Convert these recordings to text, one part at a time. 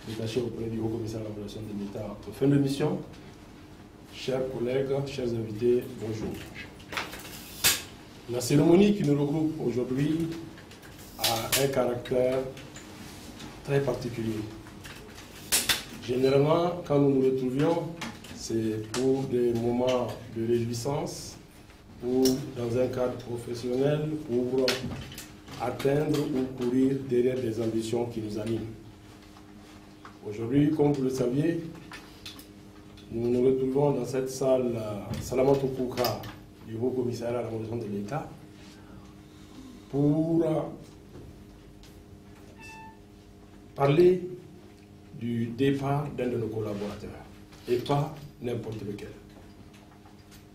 détaché auprès du Haut-Commissaire à la relation de l'État aux fins de mission. Chers collègues, chers invités, bonjour. La cérémonie qui nous regroupe aujourd'hui a un caractère très particulier. Généralement, quand nous nous retrouvions, c'est pour des moments de réjouissance ou dans un cadre professionnel pour atteindre ou courir derrière des ambitions qui nous animent. Aujourd'hui, comme vous le saviez, nous nous retrouvons dans cette salle Salamatou Kouka du Haut-Commissariat à la relation de l'État pour parler du départ d'un de nos collaborateurs, et pas n'importe lequel.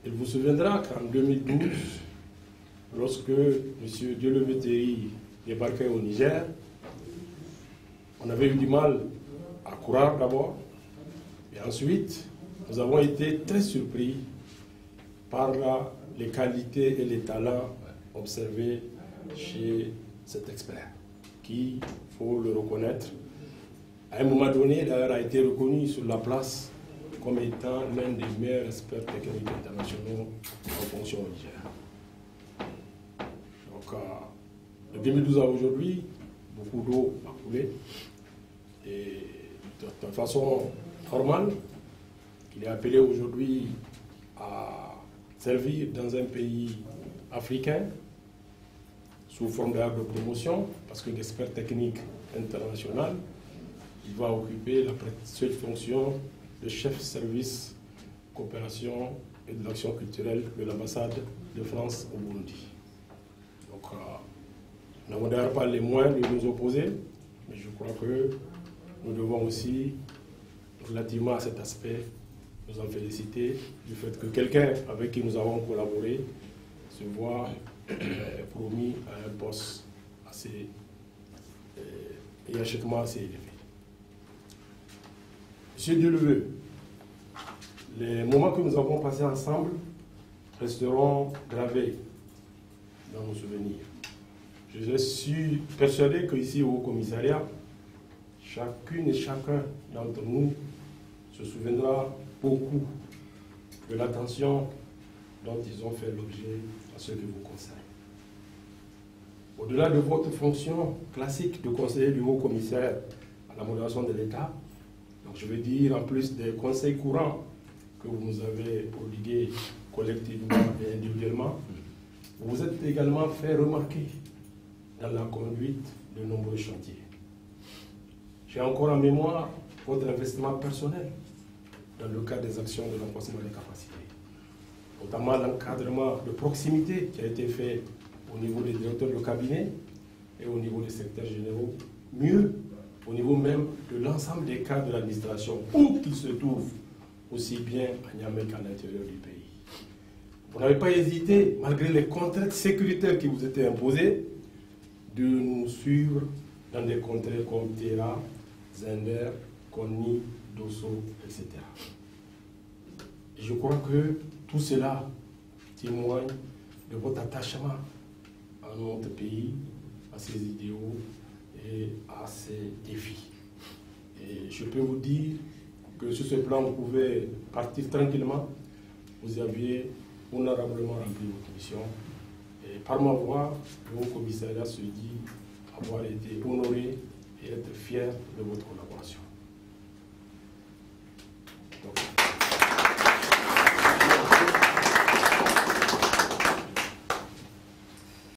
Il vous souviendra qu'en 2012, lorsque M. Dieulevé Théry débarquait au Niger, on avait eu du mal à courir d'abord, et ensuite, nous avons été très surpris par les qualités et les talents observés chez cet expert, qui, il faut le reconnaître, à un moment donné, d'ailleurs, a été reconnu sur la place comme étant l'un des meilleurs experts techniques internationaux en fonction au Niger. Donc, de 2012 à aujourd'hui, beaucoup d'eau a coulé. Et de façon normale, il est appelé aujourd'hui à servir dans un pays africain sous forme de promotion, parce que d'expert technique international, il va occuper la précieuse fonction de chef service coopération et de l'action culturelle de l'ambassade de France au Burundi. Donc, nous n'avons d'ailleurs pas les moyens de nous opposer, mais je crois que nous devons aussi, relativement à cet aspect, nous en féliciter du fait que quelqu'un avec qui nous avons collaboré se voit promis à un poste assez hiérarchiquement assez élevé. Monsieur Dieulevé, les moments que nous avons passés ensemble resteront gravés dans nos souvenirs. Je suis persuadé qu'ici au Haut-Commissariat, chacune et chacun d'entre nous se souviendra beaucoup de l'attention dont ils ont fait l'objet à ce qui vous concerne. Au-delà de votre fonction classique de conseiller du Haut-Commissaire à la modération de l'État, donc je veux dire en plus des conseils courants que vous nous avez prodigués collectivement et individuellement, vous vous êtes également fait remarquer dans la conduite de nombreux chantiers. J'ai encore en mémoire votre investissement personnel dans le cadre des actions de renforcement des capacités, notamment l'encadrement de proximité qui a été fait au niveau des directeurs de cabinet et au niveau des secrétaires généraux, mieux au niveau même de l'ensemble des cadres de l'administration, où qu'ils se trouvent, aussi bien à Niamey qu'à l'intérieur du pays. Vous n'avez pas hésité, malgré les contraintes sécuritaires qui vous étaient imposées, de nous suivre dans des contrées comme Terra, Zender, Konni, Dosso, etc. Et je crois que tout cela témoigne de votre attachement à notre pays, à ses idéaux et à ses défis. Et je peux vous dire que sur ce plan, vous pouvez partir tranquillement. Vous aviez honorablement rempli votre mission. Et par ma voix, le Haut-Commissariat se dit avoir été honoré et être fier de votre collaboration.